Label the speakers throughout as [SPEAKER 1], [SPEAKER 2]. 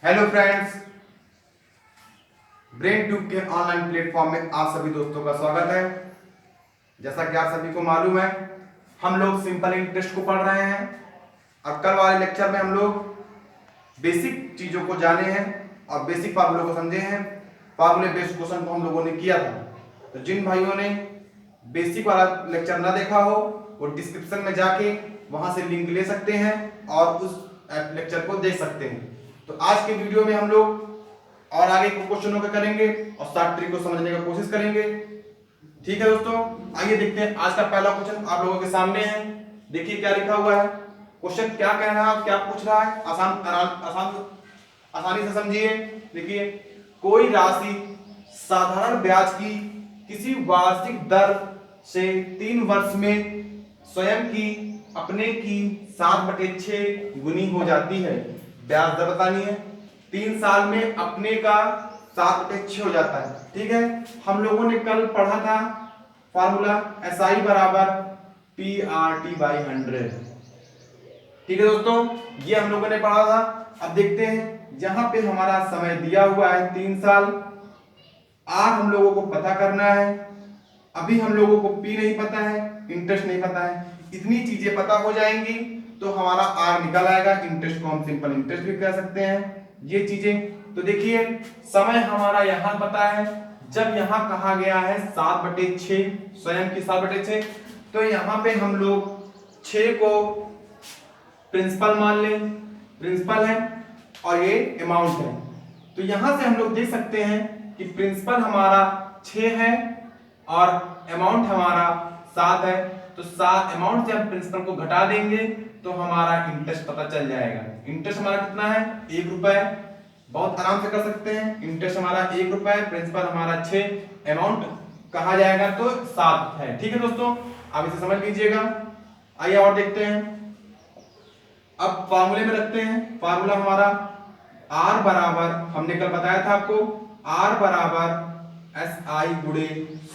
[SPEAKER 1] Hello friends, brain tube के online platform में आप सभी दोस्तों का स्वागत है। जैसा कि आप सभी को मालूम है, हम लोग सिंपल इंटरेस्ट को पढ़ रहे हैं और कल वाले लेक्चर में हम लोग बेसिक चीज़ों को जाने हैं और बेसिक फार्मूलों को समझे हैं। फार्मूले बेस्ड क्वेश्चन को हम लोगों ने किया था। तो जिन भाइयों ने बेसिक वाला लेक्चर ना देखा हो, वो डिस्क्रिप्शन में जाके वहां से लिंक ले सकते हैं और उस लेक्चर को देख सकते हैं। तो आज के वीडियो में हम लोग और आगे के क्वेश्चनों को करेंगे और शॉर्ट ट्रिक को समझने की कोशिश करेंगे। ठीक है दोस्तों, आइए देखते हैं। आज का पहला क्वेश्चन आप लोगों के सामने है। देखिए क्या लिखा हुआ है। क्वेश्चन क्या कह रहा है, क्या पूछ रहा है, आसानी से समझिए। देखिए, कोई राशि साधारण ब्याज की किसी वार्षिक दर से 3 वर्ष में स्वयं की अपने की 7/6 गुनी हो जाती है। ब्याज दर बतानी है। 3 साल में अपने का 7/6 हो जाता है। ठीक है, हम लोगों ने कल पढ़ा था फार्मूला SI बराबर PRT/100। ठीक है दोस्तों, ये हम लोगों ने पढ़ा था। अब देखते हैं, जहां पे हमारा समय दिया हुआ है 3 साल, आर हम लोगों को पता करना है। अभी हम लोगों को पी नहीं पता है, इंटरेस्ट नहीं पता है। इतनी चीजें पता हो जाएंगी तो हमारा आर निकल आएगा। इंटरेस्ट को हम सिंपल इंटरेस्ट भी कह सकते हैं। ये चीजें तो देखिए, समय हमारा यहां पता है। जब यहां कहा गया है 7/6, स्वयं की 7/6, तो यहां पे हम लोग 6 को प्रिंसिपल मान लें, प्रिंसिपल है और ये अमाउंट है। तो यहां से हम लोग देख सकते हैं कि प्रिंसिपल हमारा 6 है और अमाउंट हमारा 7 है। तो 7 अमाउंट से हम प्रिंसिपल को घटा देंगे तो हमारा इंटरेस्ट पता चल जाएगा। इंटरेस्ट हमारा कितना है, 1 रुपए। बहुत आराम से कर सकते हैं। इंटरेस्ट हमारा 1 रुपए, प्रिंसिपल हमारा 6, अमाउंट कहा जाएगा तो 7 है। ठीक है दोस्तों, आप इसे समझ लीजिएगा। आइए और देखते हैं। अब फार्मूले में रखते हैं। फार्मूला हमारा आर बराबर, हमने कल बताया था आपको, आर बराबर SI गुणे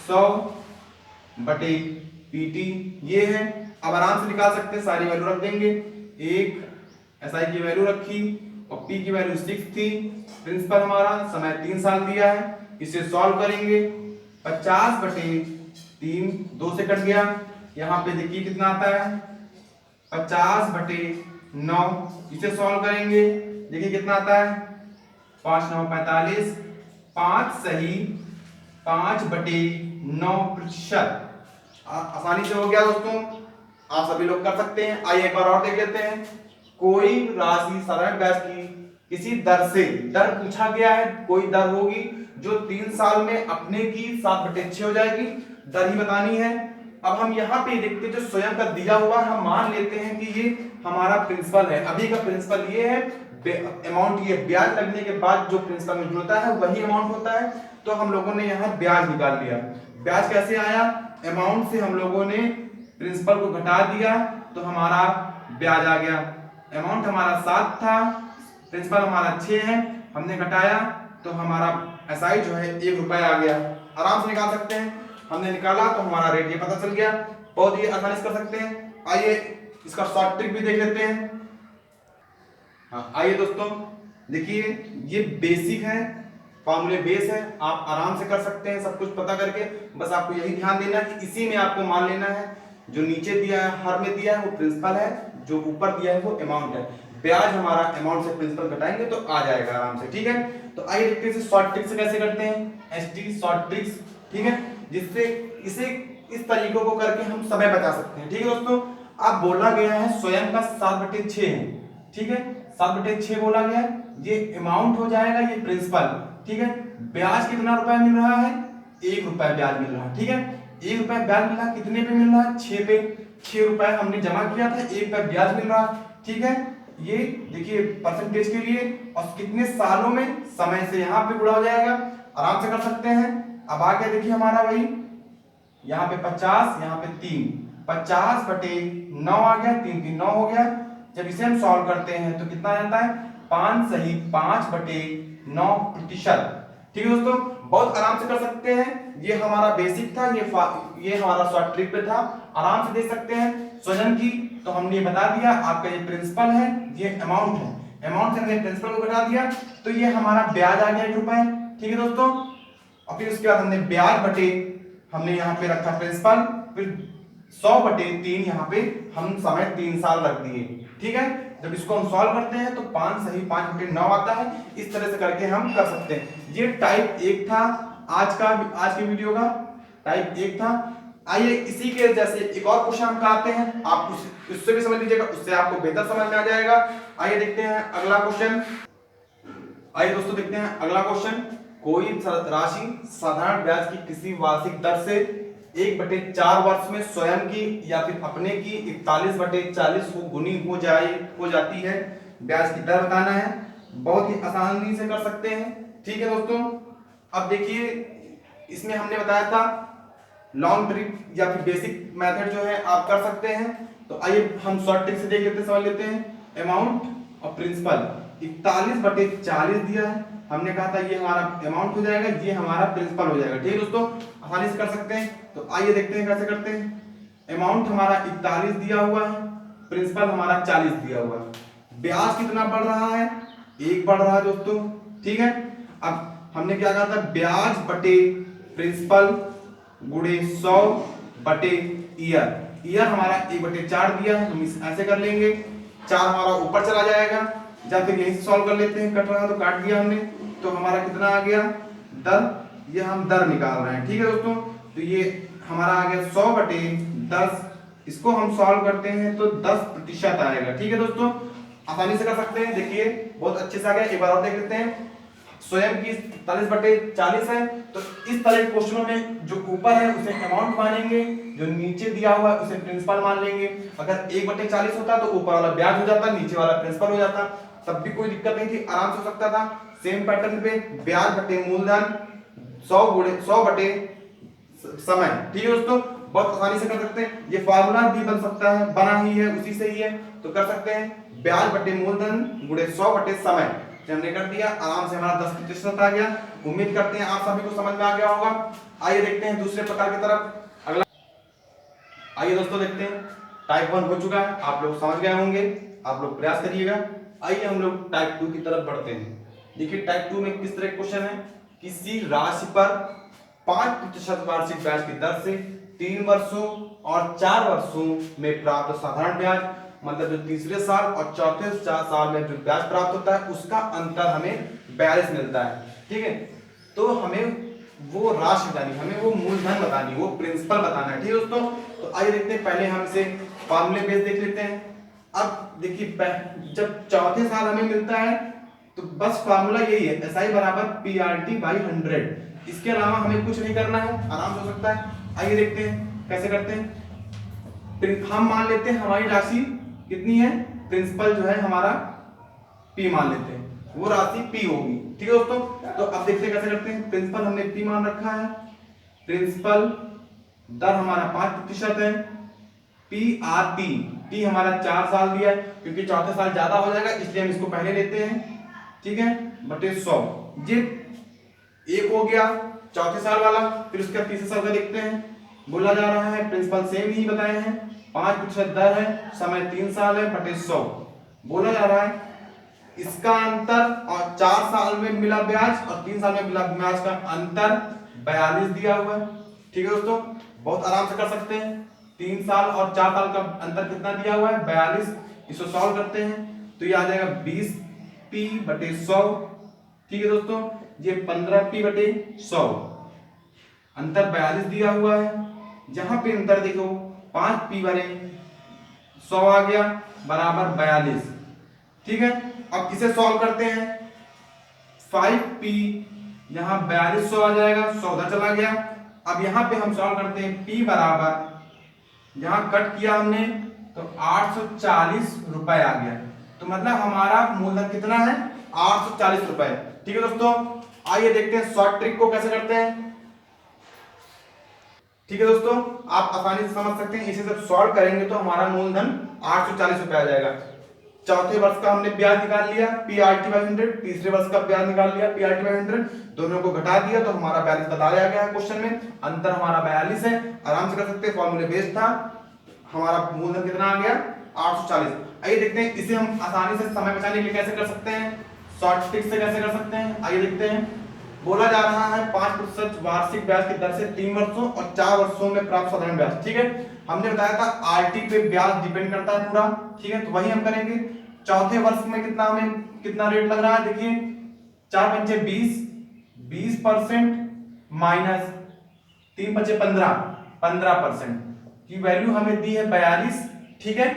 [SPEAKER 1] 100/PT ये है। अब आराम से निकाल सकते हैं, सारी वैल्यू रख देंगे। 1 SI की वैल्यू रखी और P की वैल्यू 6 थी। प्रिंसिपल हमारा समय 3 साल दिया है। इसे सॉल्व करेंगे। 50/3 2 से कट गया। यहाँ पे देखिए कितना आता है, 50/9। इसे सॉल्व करेंगे, देखिए कितना आता है, 5 9 45, 5 सही 5/9%। आसानी से हो गया दोस्तों, आप सभी लोग कर सकते हैं। आइए एक बार और देख लेते हैं। कोई राशि साधारण ब्याज की किसी दर से, दर पूछा गया है, कोई दर होगी जो 3 साल में अपने की 7/6 हो जाएगी। दर ही बतानी है। अब हम यहाँ पे देखते हैं, जो स्वयं का दिया हुआ है, हम मान लेते हैं कि ये हमारा प्रिंसिपल है। अभी का प्रिंसिपल ये है, अमाउंट ये ब्याज लगने के बाद जो प्रिंसिपल में जुड़ता है वही अमाउंट होता है। तो हम लोगों ने यहाँ ब्याज निकाल लिया। ब्याज कैसे आया, अमाउंट से हम लोगों ने प्रिंसिपल को घटा दिया तो हमारा ब्याज आ गया। अमाउंट हमारा 7 था, प्रिंसिपल हमारा 6 है, हमने घटाया तो हमारा SI जो है 1 रुपए आ गया। आराम से निकाल सकते हैं। हमने निकाला तो हमारा रेट ये पता चल गया। बहुत ही आसानी से कर सकते हैं। आइए इसका शॉर्ट ट्रिक भी देख लेते हैं। हाँ, आइए दोस्तों, देखिए ये बेसिक है, फॉर्मूले बेस है। आप आराम से कर सकते हैं सब कुछ पता करके। बस आपको यही ध्यान देना है कि इसी में आपको मान लेना है, जो नीचे दिया है, हर में दिया है वो प्रिंसिपल है, जो ऊपर दिया है वो अमाउंट है। ब्याज हमारा अमाउंट से प्रिंसिपल घटाएंगे तो आ जाएगा आराम से। ठीक है, तो आइए देखते हैं शॉर्ट ट्रिक से कैसे करते हैं। ST शॉर्ट ट्रिक्स, ठीक है, जिससे इसे इस तरीकों को करके हम समय बचा सकते हैं। ठीक है दोस्तों, अब बोला गया है स्वयं का 7/6 है। ठीक है, 7/6 बोला गया है, ये अमाउंट हो जाएगा, ये प्रिंसिपल। ठीक है, ब्याज कितना रुपए मिल रहा है, 1 रुपए ब्याज मिल रहा है। ठीक है, 1 रुपए ब्याज मिल रहा है, कितने पे मिल रहा है, 6 पे। 6 रुपए हमने जमा किया था, 1 रुपए ब्याज मिल रहा है। ठीक है, ये देखिए परसेंटेज के लिए और कितने सालों में, समय से यहाँ पे गुणा हो जाएगा। आराम से कर सकते हैं। अब आगे देखिए हमारा वही, यहाँ पे 50, यहाँ पे 3, 50/9 आ गया, 3 3 9 हो गया। जब इसे हम सॉल्व करते हैं तो कितना आता है, 5 सही 5/9%। ठीक है दोस्तों, बहुत आराम से कर सकते हैं। ये हमारा बेसिक था, ये हमारा शॉर्ट ट्रिक पे था। आराम से देख सकते हैं। स्वयं की तो हमने बता दिया, आपका ये प्रिंसिपल है, ये अमाउंट है। अमाउंट से हमने प्रिंसिपल को घटा दिया तो ये हमारा ब्याज आ गया 1 रुपए। ठीक है दोस्तों, और फिर उसके बाद हमने ब्याज बटे हमने यहाँ पे रखा प्रिंसिपल, फिर 100/3 यहाँ पे हम समय 3 साल रख दिए। ठीक है, जब इसको हम सॉल्व करते हैं तो 5 सही 5/9 आता है। इस तरह से करके हम कर सकते हैं। ये टाइप 1 था आज के वीडियो का टाइप 1 था। आइए इसी के जैसे एक और क्वेश्चन हम कराते हैं, आप उससे भी समझ लीजिएगा, उससे आपको बेहतर समझ में आ जाएगा। आइए देखते हैं अगला क्वेश्चन। आइए दोस्तों देखते हैं अगला क्वेश्चन। कोई राशि साधारण ब्याज की किसी वार्षिक दर से 1/4 वर्ष में स्वयं की या फिर अपने की 41/40 को गुनी हो जाती है। ब्याज की दर बताना है। बहुत ही आसानी से कर सकते हैं। ठीक है दोस्तों, अब देखिए इसमें हमने बताया था लॉन्ग ट्रिक या फिर बेसिक मेथड जो है आप कर सकते हैं। तो आइए हम शॉर्ट ट्रिक से देख लेते हैं, समझ लेते हैं। अमाउंट और प्रिंसिपल 41/40 दिया है, हमने कहा था ये हमारा अमाउंट हो जाएगा, ये हमारा प्रिंसिपल हो जाएगा। ठीक है दोस्तों, आसानी से कर सकते हैं। तो आइए देखते हैं कैसे करते हैं। अमाउंट हमारा 41 दिया हुआ है, प्रिंसिपल हमारा 40 दिया हुआ है। ब्याज कितना बढ़ रहा है? 1 बढ़ रहा है दोस्तों। ठीक है, अब हमने क्या कहा था, ब्याज बटे प्रिंसिपल गुणे 100/ईयर। ईयर हमारा 1/4 दिया है, हम इस ऐसे कर लेंगे। 4 हमारा ऊपर चला जाएगा, या फिर यहीं से सॉल्व कर लेते हैं। कट रहा तो काट दिया हमने, तो हमारा कितना आ गया दर, ये हम दर निकाल रहे हैं। ठीक है दोस्तों, तो ये हमारा आ गया 100/10। इसको हम सॉल्व करते हैं तो 10% आएगा। ठीक है दोस्तों, आसानी से कर सकते हैं। देखिए बहुत अच्छे से आ गया। एक बार और देख लेते हैं। स्वयं की 41/40 है, तो इस तरह के क्वेश्चनों में जो ऊपर है उसे अमाउंट मानेंगे, जो नीचे दिया हुआ है उसे प्रिंसिपल मान लेंगे। अगर 1/40 होता तो ऊपर वाला ब्याज हो जाता, नीचे वाला प्रिंसिपल हो जाता, तब भी कोई दिक्कत नहीं थी, आराम से हो सकता था। सेम पैटर्न पे ब्याज बटे मूलधन 100/समय। ठीक है दोस्तों, बहुत आसानी से कर सकते हैं। ये फार्मूला भी बन सकता है, बना ही है, उसी से ही है, तो कर सकते हैं। ब्याज बटे मूलधन गुणे 100/समय हमने कर दिया, आराम से हमारा 10% आ गया। उम्मीद करते हैं आप सभी को समझ में आ गया होगा। आइए देखते हैं दूसरे प्रकार की तरफ। अगला आइए दोस्तों देखते हैं। टाइप 1 हो चुका है, आप लोग समझ गए होंगे, आप लोग प्रयास करिएगा। आइए हम लोग टाइप 2 की तरफ बढ़ते हैं। देखिए टाइप 2 में किस तरह क्वेश्चन है। किसी राशि पर 5% वार्षिक ब्याज की दर से 3 वर्षों और 4 वर्षों में प्राप्त साधारण ब्याज, मतलब जो तीसरे साल और चौथे साल में जो ब्याज प्राप्त होता है उसका अंतर हमें 42 मिलता है। ठीक है, तो हमें वो राशि बतानी, हमें वो मूलधन बतानी, वो प्रिंसिपल बताना है। ठीक है दोस्तों, तो आइए देखते हैं। पहले हम इसे फार्मूले बेस देख लेते हैं। अब देखिए जब चौथे साल हमें मिलता है तो बस फार्मूला यही है, SI = PRT/100। इसके अलावा हमें कुछ नहीं करना है, आराम से हो सकता है। आइए देखते हैं कैसे करते हैं। हम मान लेते हैं हमारी राशि कितनी है, प्रिंसिपल जो है हमारा P मान लेते हैं, वो राशि P होगी। ठीक है दोस्तों, तो अब देखते हैं कैसे करते हैं। प्रिंसिपल हमने P मान रखा है, प्रिंसिपल दर हमारा 5% है, PRT, T हमारा 4 साल दिया है, क्योंकि चौथे साल ज्यादा हो जाएगा इसलिए हम इसको पहले लेते हैं। ठीक है, बटे 100। ये एक हो गया चौथे साल वाला। फिर उसके बाद तीसरे साल का देखते हैं। बोला जा रहा है प्रिंसिपल सेम ही बताए हैं, 5% दर है, समय 3 साल है, बटे 100। बोला जा रहा है इसका अंतर और 4 साल में मिला ब्याज और 3 साल में मिला ब्याज का अंतर 42 दिया हुआ है। ठीक है दोस्तों, बहुत आराम से कर सकते हैं। 3 साल और 4 साल का अंतर कितना दिया हुआ है, 42। इसको सॉल्व करते हैं तो ये आ जाएगा 20p/100। ठीक है दोस्तों, ये 15p/100, अंतर 42 दिया हुआ है। जहां पे अंतर देखो 5p/100 आ गया बराबर 42। ठीक है, अब इसे सॉल्व करते हैं। 5p यहां 4200 आ जाएगा, 100 उधर चला गया। अब यहां पे हम सॉल्व करते हैं p बराबर, यहां कट किया हमने तो 840 रुपए आ गया। तो मतलब हमारा मूलधन कितना है, 840 रुपए। ठीक है दोस्तों, आइए देखते हैं शॉर्ट ट्रिक को कैसे करते हैं। ठीक है दोस्तों, आप आसानी से समझ सकते हैं। इसे जब सॉल्व करेंगे तो हमारा मूलधन 840 रुपए आ जाएगा। चौथे वर्ष का हमने ब्याज निकाल लिया PRT/100, तीसरे वर्ष का ब्याज निकाल लिया PRT/100, दोनों को घटा दिया तो हमारा 42 बताया गया है क्वेश्चन में। अंतर हमारा 42 है, आराम से कर सकते हैं, फॉर्मूले बेस्ड था। हमारा मूलधन कितना आ गया, 840। आइए देखते हैं इसे हम आसानी से समय बचाने के लिए कैसे कर सकते हैं, शॉर्ट ट्रिक से कैसे कर सकते हैं। आइए देखते हैं। बोला जा रहा है 5% वार्षिक ब्याज की दर से 3 वर्षों और 4 वर्षों में प्राप्त साधारण ब्याज। ठीक है, हमने बताया था आरटी पे ब्याज डिपेंड करता है पूरा। ठीक है, तो वही हम करेंगे। चौथे वर्ष में हमें कितना रेट लग रहा है, देखिए 4 पंचे 20, 20% माइनस 3 पंचे 15, 15% की वैल्यू हमें दी है 42। ठीक है,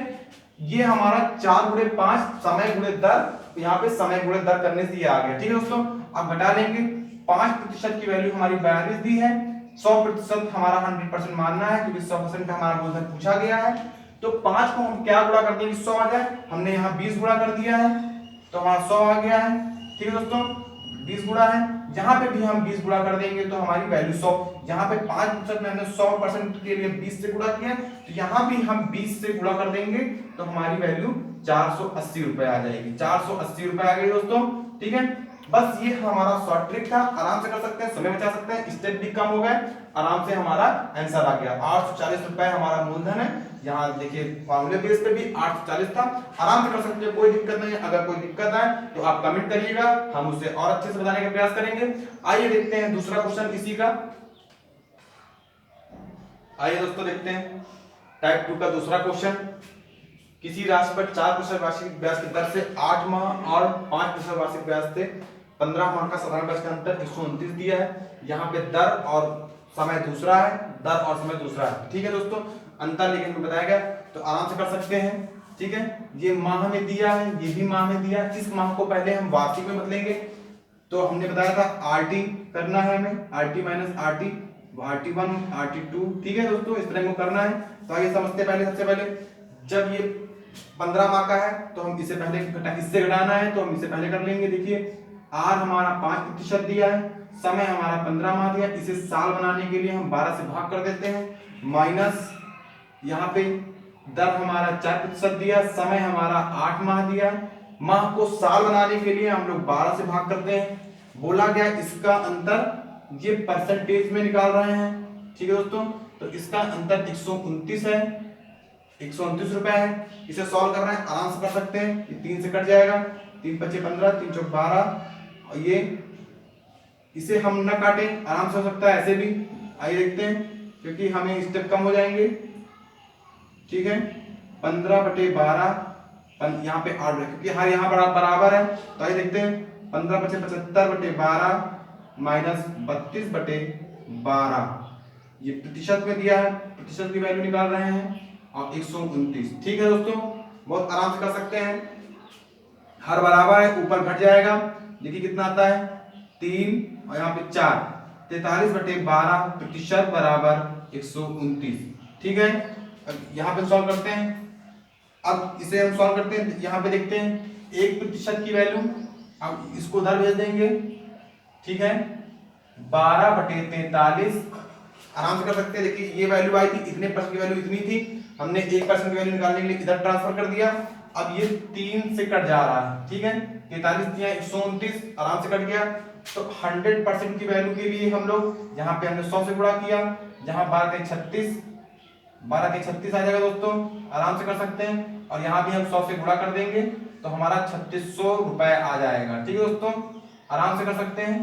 [SPEAKER 1] ये हमारा 4 गुणे 5 समय गुणे दर, यहाँ पे समय गुणे दर करने से ये आ गया। ठीक है दोस्तों, अब घटा लेंगे। 5% की वैल्यू हमारी 42 दी है, 100% हमारा 100% मानना है क्योंकि 100% हमारा मूलधन पूछा गया है। तो 5 को हम क्या गुणा कर देंगे, 100 आ जाए। हमने यहाँ 20 गुणा कर दिया है तो हमारा 100 आ गया है। ठीक है दोस्तों, 20 गुणा है, यहाँ पे भी हम 20 गुणा कर देंगे तो हमारी वैल्यू 100। यहाँ पे 5% में हमने 100% के लिए 20 से गुणा किया, तो यहाँ भी हम 20 से गुणा कर देंगे तो हमारी वैल्यू 480 रुपए आ जाएगी। 480 रुपए आ गई दोस्तों। ठीक है, बस ये हमारा शॉर्ट ट्रिक था, आराम से कर सकते हैं, समय बचा सकते हैं, स्टेप भी कम हो गए, आराम से हमारा आंसर आ गया। 840 रुपए हमारा मूलधन है। यहाँ देखिए फॉर्मूले बेस पे भी 840 था, आराम से कर सकते हैं, कोई दिक्कत नहीं है। अगर कोई दिक्कत है तो आप कमेंट करिएगा, हम उसे और अच्छे से बताने का प्रयास करेंगे। आइए देखते हैं दूसरा क्वेश्चन इसी का। आइए दोस्तों देखते हैं टाइप 2 का दूसरा क्वेश्चन। किसी राशि पर 4% वार्षिक ब्याज की दर से 8 माह और 5% वार्षिक ब्याज से 15 माह का साधारण ब्याज का अंतर 129 दिया है। यहाँ पे दर और समय दूसरा है, दर और समय दूसरा है। ठीक है दोस्तों, अंतर लेकिन बताया गया तो आराम से कर सकते हैं। ठीक है, ये माह में दिया है, ये भी माह में दिया है। इस माह को पहले हम वार्षिक में बदलेंगे। तो हमने बताया था आरटी करना है हमें, RT minus RT, RT1 RT2। ठीक है दोस्तों, इस तरह को करना है। तो आइए समझते हैं। पहले सबसे पहले जब ये 15 माह का है तो हम इसे पहले इससे घटाना है तो हम इसे पहले कर लेंगे। देखिए R हमारा 5% दिया है, समय हमारा 15 माह दिया, इसे साल बनाने के लिए हम 12 से भाग कर देते हैं, माइनस यहाँ पे दर हमारा 4% दिया, समय हमारा 8 माह दिया, माह को साल बनाने के लिए हम लोग 12 से भाग करते हैं। बोला गया इसका अंतर ये परसेंटेज में निकाल रहे हैं। ठीक है दोस्तों, तो इसका अंतर 129 है, 129 रुपए है। इसे सॉल्व कर रहे हैं, आराम से कर सकते हैं। ये 3 से कट जाएगा, 3 पच्चे 15, 3 चौक 12, और ये इसे हम ना काटें, आराम से हो सकता है ऐसे भी। आइए देखते हैं, क्योंकि हमें स्टेप कम हो जाएंगे। ठीक है, 15/12 यहाँ पे 8 क्योंकि हर यहाँ बराबर है। तो आइए देखते हैं, 15 पच्चे 75/12 माइनस 32/12, ये प्रतिशत में दिया है, प्रतिशत की वैल्यू निकाल रहे हैं, और 129। ठीक है दोस्तों, बहुत आराम से कर सकते हैं। हर बराबर है, ऊपर घट जाएगा। देखिए कितना आता है 3 और यहाँ पे 4, 43/12 प्रतिशत बराबर 129। ठीक है, यहाँ पे सॉल्व करते हैं। अब इसे हम सॉल्व करते हैं, यहाँ पे देखते हैं 1% की वैल्यू, अब इसको उधर भेज देंगे। ठीक है, 12/43 आराम से कर सकते हैं। देखिए ये वैल्यू आई थी, इतने परसेंट की वैल्यू इतनी थी, हमने 1% की वैल्यू निकालने के लिए इधर ट्रांसफर कर दिया। अब ये 3 से कट जा रहा है। ठीक है, 43 दिया, 129 आराम से कट गया। तो 100% की वैल्यू के लिए हम लोग यहाँ पे हमने 100 से गुणा किया, जहां 12 के 36, 12 के 36 आ जाएगा दोस्तों, आराम से कर सकते हैं। और यहाँ भी हम 100 से गुणा कर देंगे तो हमारा 3600 रुपए आ जाएगा। ठीक है दोस्तों, आराम से कर सकते हैं।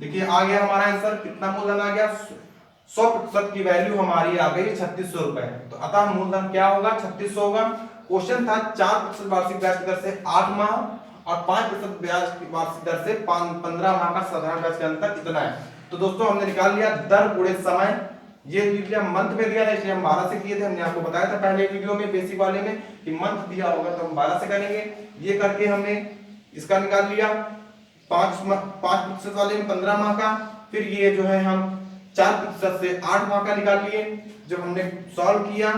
[SPEAKER 1] देखिए आ गया हमारा आंसर, कितना मूलधन आ गया, 100% की वैल्यू हमारी आ गई 3600 रुपए। तो अतः मूलधन क्या होगा, 3600 होगा। क्वेश्चन था 4% वार्षिक ब्याज की दर से 8 माह और 5% ब्याज की वार्षिक दर से 15 माह का साधारण ब्याज का अंतर इतना है। तो दोस्तों हमने निकाल लिया दर गुणे समय, ये लिया मंथ में दिया था इसलिए हम 12 से किए थे। हमने आपको बताया था पहले वीडियो में बेसिक वाले में कि मंथ दिया होगा तो हम 12 से करेंगे। ये करके हमने इसका निकाल लिया 5% वाले में 15 माह का। फिर ये जो है हम 4% से 8 माह का निकाल लिए। जब हमने सॉल्व किया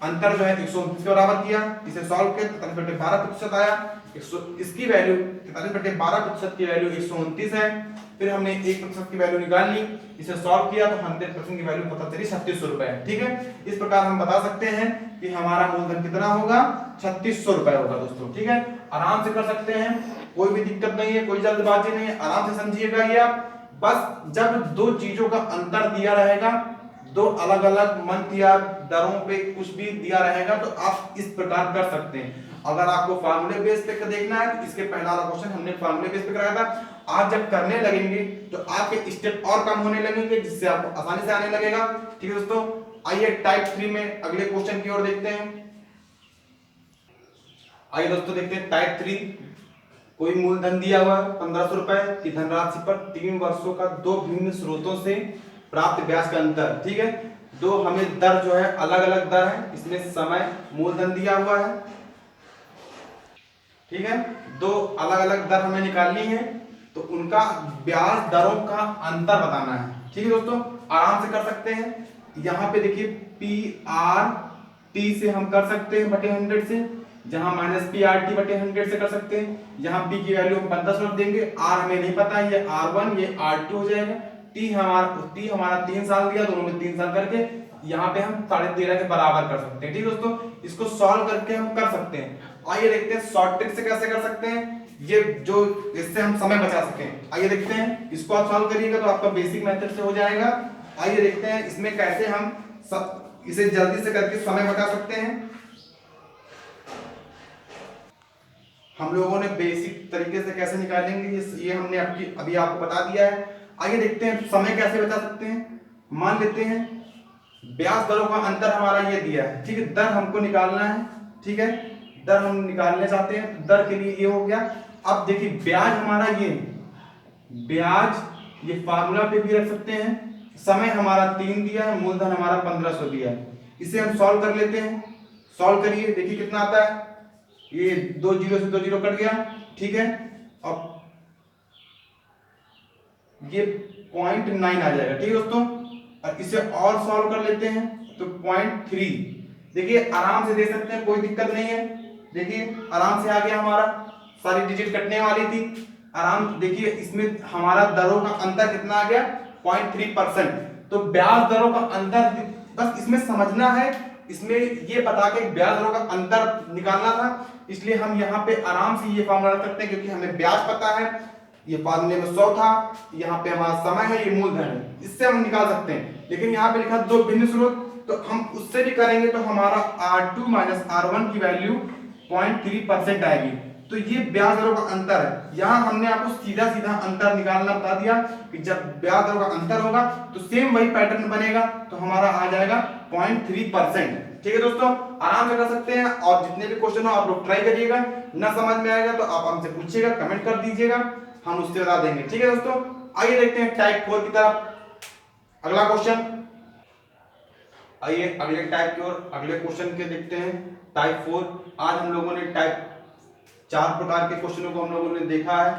[SPEAKER 1] अंतर जो है 129 के बराबर किया, इसे सॉल्व किया 43/12% आया। इसकी वैल्यू 43/12% की वैल्यू 129 है। फिर हमने 1% की वैल्यू निकाल ली, इसे सॉल्व किया तो 100% की वैल्यू पता चली 3600 रुपए। ठीक है, इस प्रकार हम बता सकते हैं कि हमारा मूलधन कितना होगा, 3600 रुपए होगा दोस्तों। ठीक है, आराम से कर सकते हैं, कोई भी दिक्कत नहीं है, कोई जल्दबाजी नहीं है, आराम से समझिएगा। ये आप बस जब दो चीजों का अंतर दिया रहेगा, दो अलग अलग मंथ या दरों पे कुछ भी दिया रहेगा तो आप इस प्रकार कर सकते हैं। अगर आपको फार्मूले बेस पे देखना है तो इसके पहला वाला क्वेश्चन हमने फार्मूले बेस पे कराया था। आप जब करने लगेंगे तो आपके स्टेप और कम होने लगेंगे, जिससे आपको आसानी से आने लगेगा। ठीक है दोस्तों, आइए टाइप 3 में अगले क्वेश्चन की ओर देखते हैं। आइए दोस्तों देखते हैं टाइप 3। कोई मूलधन दिया हुआ 1500 रुपए की धनराशि पर 3 वर्षों का दो भिन्न स्रोतों से प्राप्त ब्याज का अंतर। ठीक है, दो हमें दर जो है अलग अलग दर है, इसमें समय मूलधन दिया हुआ है। ठीक है, दो अलग अलग दर हमें निकालनी है, तो उनका ब्याज दरों का अंतर बताना है। ठीक है दोस्तों, आराम से कर सकते हैं। यहाँ पे देखिए पी आर टी से हम कर सकते हैं बटे 100 से, जहां माइनस पी आर टी बटे 100 से कर सकते हैं। यहाँ पी की वैल्यू हम 1500 रख देंगे, आर हमें नहीं पता, ये R1 ये R2 हो जाएगा। टी हमारा 3 साल दिया, दोनों में 3 साल करके यहाँ पे हम 13.5 के बराबर कर सकते हैं। ठीक है दोस्तों, इसको सॉल्व करके हम कर सकते हैं। आइए देखते हैं शॉर्ट ट्रिक से कैसे कर सकते हैं, ये जो इससे हम समय बचा सकें। आइए देखते हैं, इसको आप सॉल्व करिएगा तो आपका बेसिक मेथड से हो जाएगा। आइए देखते हैं इसमें कैसे हम सब इसे जल्दी से करके समय बचा सकते हैं। हम लोगों ने बेसिक तरीके से कैसे निकालेंगे ये हमने अभी आपको बता दिया है। आइए देखते हैं समय कैसे बचा सकते हैं। मान लेते हैं ब्याज दरों का अंतर हमारा ये दिया है। ठीक है, दर हमको निकालना है। ठीक है, दर हम निकालने चाहते हैं, तो दर के लिए ये हो गया। अब देखिए ब्याज हमारा ये फार्मूला पे भी रख सकते हैं। समय हमारा 3 दिया है, मूलधन हमारा 1500 दिया है। इसे हम सॉल्व कर लेते हैं। सॉल्व करिए, देखिए कितना आता है। ये 2 जीरो से 2 जीरो कट गया। ठीक है, अब ये 0.9 आ जाएगा। ठीक है दोस्तों, और इसे और सॉल्व कर लेते हैं तो 0.3। देखिए आराम से दे सकते हैं, कोई दिक्कत नहीं है। देखिए आराम से आ गया, हमारा सारी डिजिट कटने वाली थी। आराम देखिए इसमें हमारा दरों का अंतर कितना आ गया 0.3%। तो ब्याज दरों का अंतर बस इसमें समझना है, इसमें ये बता के ब्याज दरों का अंतर निकालना था। इसलिए हम यहाँ पे आराम से ये फॉर्मूला रख सकते हैं, क्योंकि हमें ब्याज पता है। ये फार्मूले में 100 था, यहाँ पे हमारा समय है, ये मूलधन है, इससे हम निकाल सकते हैं। लेकिन यहाँ पे लिखा दो भिन्न स्रोत, तो हम उससे भी करेंगे तो हमारा R2 माइनस R1 की वैल्यू 0.3% आएगी। तो ये ब्याज दरों का अंतर है। यहाँ हमने आपको सीधा सीधा अंतर निकालना बता दिया कि जब ब्याज दरों का अंतर होगा तो सेम वही पैटर्न बनेगा, तो हमारा आ जाएगा 0.3%। ठीक है दोस्तों, आराम से कर सकते हैं। और जितने भी क्वेश्चन हो आप लोग ट्राई करिएगा, ना समझ में आएगा तो आप हमसे पूछिएगा, कमेंट कर दीजिएगा, हम उससे बता देंगे। ठीक है दोस्तों, आइए देखते हैं टाइप 4 की तरफ। अगला क्वेश्चन, आइए अगले टाइप की ओर अगले क्वेश्चन के देखते हैं। टाइप 4। आज हम लोगों ने टाइप 4 प्रकार के क्वेश्चनों को हम लोगों ने देखा है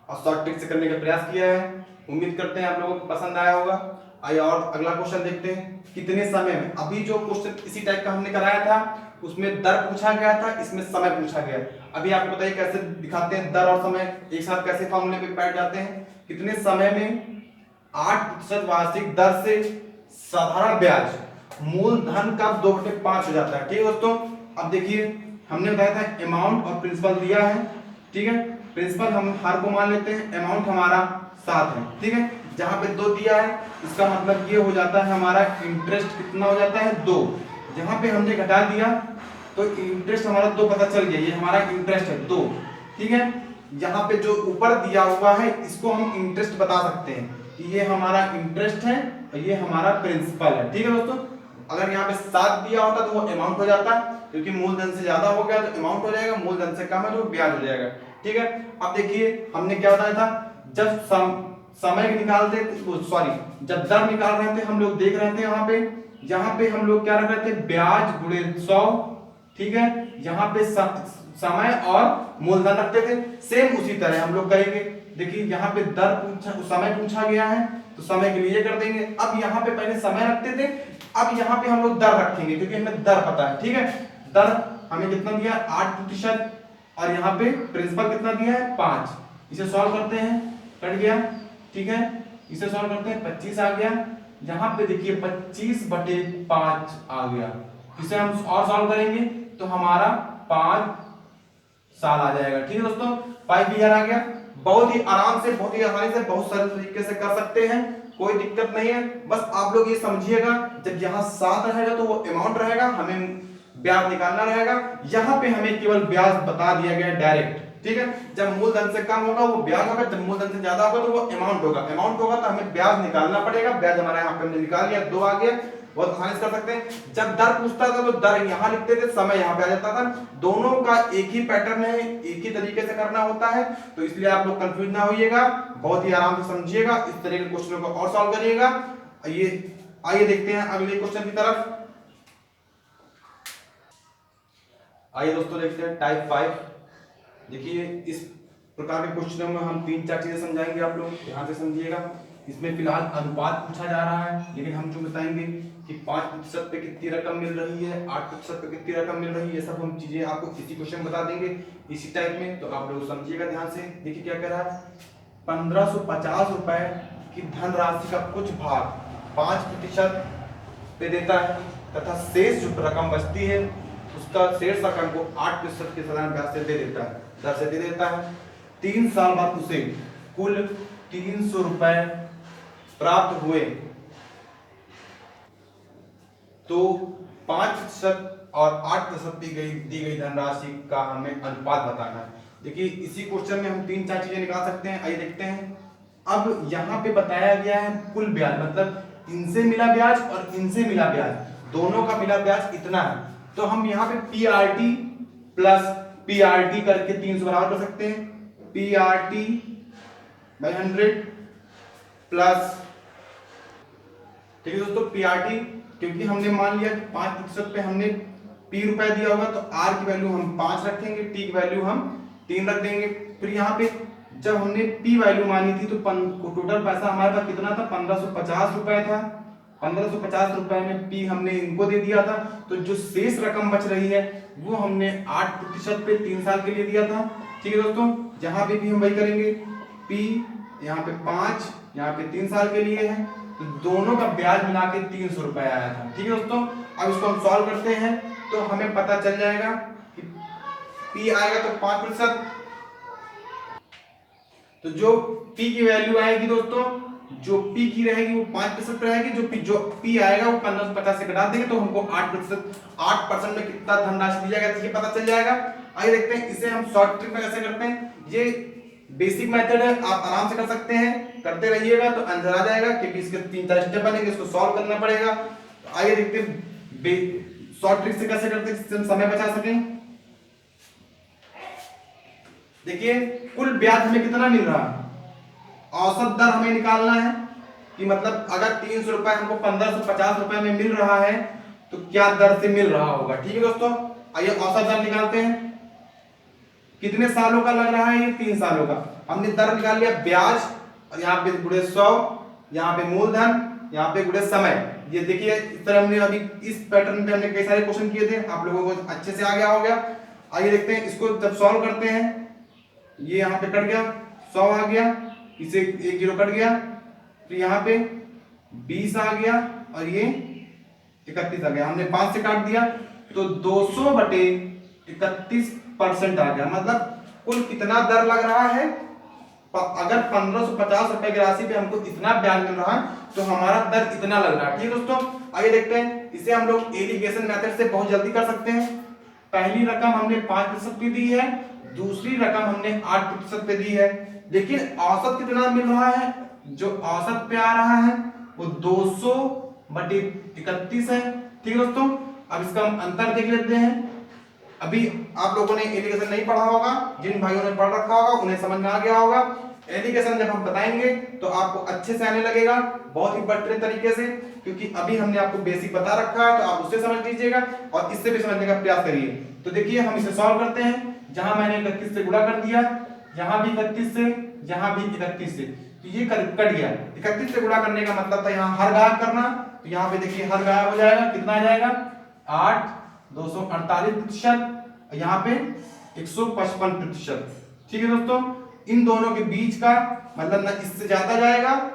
[SPEAKER 1] और शॉर्ट ट्रिक से करने का प्रयास किया है। उम्मीद करते हैं आप लोगों को पसंद आया होगा। आइए और अगला क्वेश्चन देखते हैं। कितने समय में, अभी जो क्वेश्चन इसी टाइप का हमने कराया था उसमें दर पूछा गया था, इसमें समय पूछा गया। अभी आपको बताइए कैसे दिखाते हैं, दर और समय एक साथ कैसे फॉर्मूले पे बैठ जाते हैं। कितने समय में 8% वार्षिक दर से साधारण ब्याज मूलधन का 2/5 हो जाता है। ठीक है दोस्तों, अब देखिए हमने बताया था अमाउंट और प्रिंसिपल दिया है। ठीक है, प्रिंसिपल हम हर को मान लेते हैं, अमाउंट हमारा 7 है। ठीक है, जहां पे 2 दिया है इसका मतलब ये हो जाता है हमारा इंटरेस्ट कितना हो जाता है 2। जहां पे हमने घटा दिया तो इंटरेस्ट हमारा 2 पता चल गया, ये हमारा इंटरेस्ट है 2। ठीक है, यहाँ पे जो ऊपर दिया हुआ है इसको हम इंटरेस्ट बता सकते हैं कि ये हमारा इंटरेस्ट है और ये हमारा प्रिंसिपल है। ठीक है दोस्तों, अगर यहाँ पे 7 दिया होता तो वो अमाउंट हो जाता, क्योंकि मूलधन से ज्यादा हो गया तो अमाउंट हो जाएगा, मूलधन से कम है तो ब्याज हो जाएगा। ठीक है, अब देखिए हमने क्या बताया था, जब समय निकालते जब दर निकाल रहे थे हम लोग देख रहे थे यहाँ पे हम लोग क्या रख रहे थे, ब्याज गुणे 100। ठीक है, यहाँ पे समय और मूलधन रखते थे, सेम उसी तरह हम लोग करेंगे। देखिए यहाँ पे समय पूछा गया है तो समय के लिए कर देंगे। अब यहाँ पे पहले समय रखते थे, अब यहाँ पे हम लोग दर रखेंगे, क्योंकि हमें दर पता है। ठीक है, दर हमें कितना दिया 8% और यहाँ पे प्रिंसिपल कितना दिया है 5। इसे सॉल्व करते हैं, कट गया। ठीक है, इसे सॉल्व करते हैं 25 आ गया। यहाँ पे देखिए 25/5 आ गया। इसे हम और सॉल्व करेंगे तो हमारा 5 साल आ जाएगा। ठीक है दोस्तों, 5 ईयर आ गया। बहुत ही आराम से, बहुत ही आसानी से, बहुत सरल तरीके से कर सकते हैं, कोई दिक्कत नहीं है। बस आप लोग ये समझिएगा, जब यहाँ 7 रहेगा तो वो अमाउंट रहेगा, हमें ब्याज निकालना रहेगा। यहाँ पे हमें केवल ब्याज बता दिया गया डायरेक्ट, ठीक है। जब मूलधन से कम होगा वो ब्याज होगा, जब मूलधन से ज्यादा होगा तो वो अमाउंट होगा। अमाउंट होगा तो हमें ब्याज निकालना पड़ेगा। ब्याज हमारा यहाँ पे हमने निकाल लिया, 2 आ गया, बहुत आसानी से कर सकते हैं। जब दर पूछता था तो दर यहाँ लिखते थे, समय यहाँ पे आ जाता था। दोनों का एक ही पैटर्न है, एक ही तरीके से करना होता है, तो इसलिए आप लोग कंफ्यूज ना होइएगा, बहुत ही आराम से समझिएगा, इस तरह के क्वेश्चनों को और सॉल्व करिएगा। आइए देखते हैं अगले क्वेश्चन की तरफ। आइए दोस्तों देखते हैं टाइप 5। देखिए इस प्रकार के क्वेश्चनों में हम 3-4 चीजें समझाएंगे, आप लोग ध्यान से समझिएगा। इसमें फिलहाल अनुपात पूछा जा रहा है, लेकिन हम जो बताएंगे कि 5% पे कितनी रकम मिल रही है, 8% पे कितनी रकम मिल रही है, ये सब हम चीजें आपको इसी क्वेश्चन बता देंगे इसी टाइप में, तो आप लोग समझिएगा ध्यान से। देखिए क्या कह रहा है, 1550 रुपए की धनराशि का कुछ भाग 5% पे देता है तथा शेष जो रकम बचती है उसका शेष रकम को 8% के साधारण ब्याज से दे देता है, दर से दे देता है। 3 साल बाद उसे कुल 300 रुपए प्राप्त हुए, तो 5% और 8% दी गई धनराशि का हमें अनुपात बताना है। देखिए इसी क्वेश्चन में हम 3-4 चीजें निकाल सकते हैं, आइए देखते हैं। अब यहाँ पे बताया गया है कुल ब्याज, मतलब इनसे मिला ब्याज और इनसे मिला ब्याज, दोनों का मिला ब्याज इतना है, तो हम यहाँ पे पीआरटी प्लस पीआरटी करके 300 बराबर कर सकते हैं। पीआरटी बाय 100 प्लस, ठीक है दोस्तों, पीआरटी क्योंकि हमने मान लिया 5% पे हमने पी रुपए दिया होगा तो आर की वैल्यू हम 5 रखेंगे, टी की वैल्यू हम 3 रख देंगे। फिर यहाँ पे जब हमने पी वैल्यू मानी थी तो टोटल पैसा हमारे पास कितना था, 1550 रुपए था। 1550 रुपए में पी हमने इनको दे दिया था, तो जो शेष रकम बच रही है वो हमने 8% पे 3 साल के लिए दिया था, ठीक है दोस्तों। जहां पे भी हम वही करेंगे, पी यहाँ पे 5, यहाँ पे 3 साल के लिए है, तो दोनों का ब्याज मिला के 300 रुपए आया था, ठीक है दोस्तों। अब इसको हम सॉल्व करते हैं तो हमें पता चल जाएगा कि पी आएगा तो 5%, तो जो पी की वैल्यू आएगी दोस्तों, जो पी की रहेगी वो 5% रहेगी, जो पी आएगा वो 1550 से घटा देंगे तो हमको 8% में कितना धनराशि दिया गया ये पता चल जाएगा। आइए देखते हैं इसे हम शॉर्ट ट्रिक में कैसे करते हैं। ये बेसिक मेथड है, आप आराम से कर सकते हैं, करते रहिएगा तो आंसर आ जाएगा, क्योंकि इसके 3-4 स्टेप बनेंगे, इसको सॉल्व करना पड़ेगा। तो आइए देखते हैं शॉर्ट ट्रिक से कैसे करते हैं जिससे हम समय बचा सकें। देखिए कुल ब्याज हमें कितना मिल रहा है, औसत दर हमें निकालना है कि मतलब अगर 300 रुपए हमको 1550 रुपए में मिल रहा है तो क्या दर से मिल रहा होगा, ठीक है दोस्तों। आइए औसत दर निकालते हैं। कितने सालों का लग रहा है, ये 3 सालों का। हमने दर निकाल लिया, ब्याज और यहाँ पे गुणे 100, यहाँ पे मूलधन, यहाँ पे गुणे समय। ये देखिए इस तरह हमने अभी इस पैटर्न पे हमने कई सारे क्वेश्चन किए थे, आप लोगों को अच्छे से आ गया हो गया। आइए देखते हैं इसको जब सॉल्व करते हैं, ये यहाँ पे कट गया, 100 आ गया, इसे 1 0 कट गया, फिर यहाँ पे 20 आ गया और ये 31 आ गया। हमने 5 से काट दिया तो 200/31% आ गया। मतलब कुल कितना दर लग रहा है, अगर 1550 रुपए की राशि पे हमको इतना ब्याज मिल रहा है तो हमारा दर इतना लग रहा है, ठीक है दोस्तों। आइए देखते हैं इसे हम लोग एलिगेशन मेथड से बहुत जल्दी कर सकते हैं। पहली रकम हमने 5% पे दी है, दूसरी रकम हमने 8% पे दी है, लेकिन औसत कितना मिल रहा है, जो औसत पे आ रहा है वो 200/31 है, ठीक है दोस्तों। अब इसका हम अंतर देख लेते हैं। अभी आप लोगों ने एलिगेशन नहीं पढ़ा होगा, जिन भाइयों ने पढ़ रखा होगा उन्हें समझ में आ गया होगा। एलिगेशन जब हम बताएंगे तो आपको अच्छे से आने लगेगा, बहुत ही बेहतरीन तरीके से, क्योंकि अभी हमने आपको बेसिक बता रखा है, तो आप उससे समझ लीजिएगा और इससे भी समझने का प्रयास करिए। तो देखिए हम इसे सॉल्व करते हैं। जहां मैंने 31 से गुणा कर दिया, यहां भी 31 से, यहां भी 31 से, तो ये कट गया। 31 से गुणा करने का मतलब था यहाँ हर गायब करना, तो यहाँ पे देखिए हर गायब हो जाएगा, कितना आ जाएगा 8, 248%, यहाँ पे 155%, ठीक है दोस्तों। इन दोनों के बीच का मतलब ना इससे ज्यादा जाएगा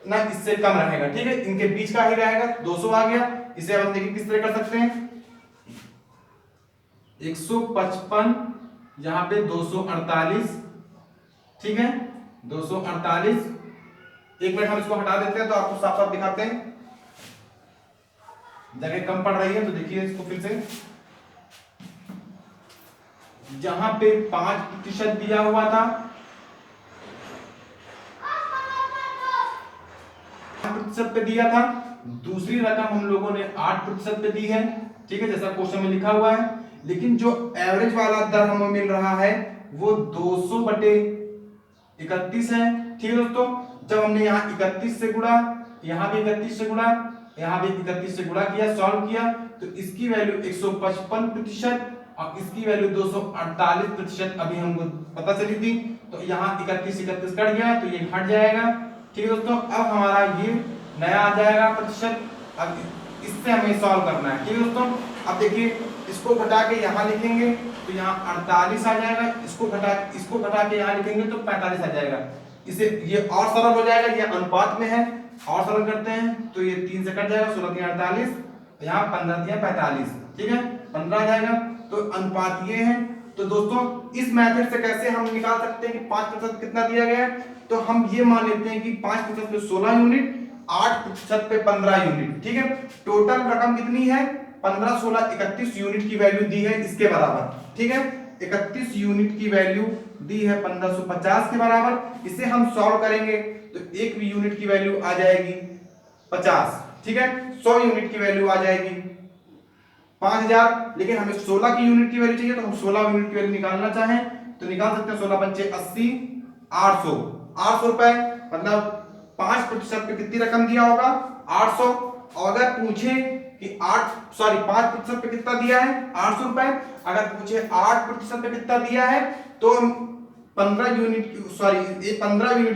[SPEAKER 1] ना इससे कम रहेगा, ठीक है, इनके बीच का ही रहेगा। 200 आ गया, इसे हम देखिए किस तरह कर सकते हैं, 155 यहाँ पे 248, ठीक है 248। 1 मिनट हम इसको हटा देते हैं तो आपको साफ साफ दिखाते हैं। जगह कम पड़ रही है तो देखिए इसको फिर से, जहां पे 5% दिया हुआ था, 5% पे दिया था, दूसरी रकम हम लोगों ने 8% पे दी है, ठीक है, जैसा क्वेश्चन में लिखा हुआ है। लेकिन जो एवरेज वाला दर हमें मिल रहा है वो 200/31 है, ठीक है दोस्तों। जब हमने यहाँ 31 से गुणा, यहाँ भी 31 से गुणा, यहाँ भी 31 से गुणा किया, सॉल्व किया, तो इसकी वैल्यू 155% और इसकी वैल्यू 248% अभी हमको पता चली थी। तो यहाँ 31 कट गया तो ये हट जाएगा, ठीक है दोस्तों। अब हमारा ये नया आ जाएगा प्रतिशत, अब इससे हमें सॉल्व करना है, ठीक है दोस्तों। अब देखिए इसको घटा के यहाँ लिखेंगे तो यहाँ 48 आ जाएगा, इसको घटा के यहाँ लिखेंगे तो 45 आ जाएगा। इसे ये और सरल हो जाएगा, ये अनुपात में है, और सरल करते हैं तो ये 3 से कट जाएगा, 16 3 48, यहाँ 15 3 45, ठीक है, 15 आ जाएगा। तो अनुपात ये है। तो दोस्तों इस मेथड से कैसे हम निकाल सकते हैं कि 5% कितना दिया गया है, तो हम ये मान लेते हैं कि 5% पे 16 यूनिट, 8% पे 15 यूनिट, ठीक है। टोटल रकम कितनी है, 15 16 31 यूनिट की वैल्यू दी है इसके बराबर, ठीक है। 31 यूनिट की वैल्यू दी है 1550 के बराबर। इसे हम सॉल्व करेंगे तो एक यूनिट की वैल्यू आ जाएगी 50, ठीक है। 100 यूनिट की वैल्यू आ जाएगी 5000, लेकिन हमें 16 की यूनिट की वैल्यू चाहिए, तो हम 16 यूनिट की वैल्यू निकालना चाहें तो निकाल सकते हैं। 16 पंचे 80, 800 रुपए, मतलब 5% पे कितनी रकम दिया होगा, 800। और अगर पूछे कि 5% पे कितना दिया है, 800 रुपए, अगर पूछे 8% पे कितना दिया है तो 15 यूनिट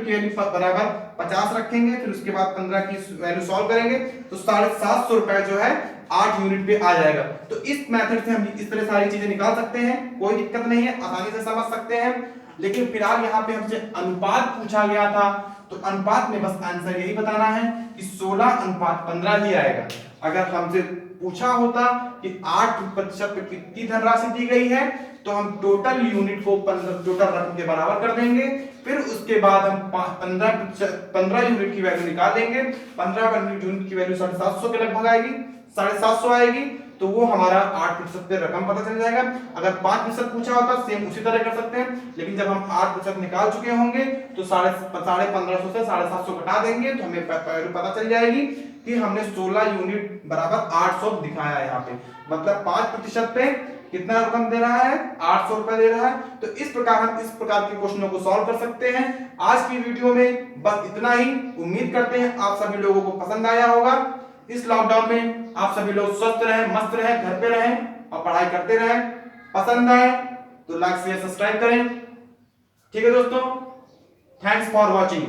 [SPEAKER 1] की वैल्यू बराबर 50 रखेंगे, फिर उसके बाद 15 की वैल्यू सॉल्व करेंगे तो 750 रुपए जो है 8 यूनिट पे आ जाएगा। तो इस मेथड से हम इस तरह सारी चीजें निकाल सकते हैं, कोई दिक्कत नहीं है, आसानी से समझ सकते हैं। लेकिन फिलहाल यहाँ पे हमसे अनुपात पूछा गया था, तो अनुपात में बस आंसर यही बताना है कि 16:15 ही आएगा। अगर हमसे पूछा होता कि 8% पे कितनी धनराशि दी गई है, तो हम टोटल यूनिट को टोटल रकम के बराबर कर देंगे, फिर उसके बाद हम 15 यूनिट की वैल्यू निकाल लेंगे। 15 यूनिट की वैल्यू 750 के लगभग आएगी, 750 आएगी, तो वो हमारा 8% पे रकम पता चल जाएगा। अगर 5% पूछा होता सेम उसी तरह कर सकते हैं, लेकिन जब हम 8% निकाल चुके होंगे तो 1550 से 750 घटा देंगे तो हमें पता चल जाएगी कि हमने 16 यूनिट बराबर 800 दिखाया है यहाँ पे, मतलब 5% पे कितना रकम दे रहा है, 800 रुपए दे रहा है। तो इस प्रकार हम इस प्रकार के क्वेश्चनों को सॉल्व कर सकते हैं। आज की वीडियो में बस इतना ही। उम्मीद करते हैं आप सभी लोगों को पसंद आया होगा। इस लॉकडाउन में आप सभी लोग स्वस्थ रहें, मस्त रहें, घर पे रहें और पढ़ाई करते रहें। पसंद आए तो लाइक शेयर सब्सक्राइब करें, ठीक है दोस्तों। Thanks for watching.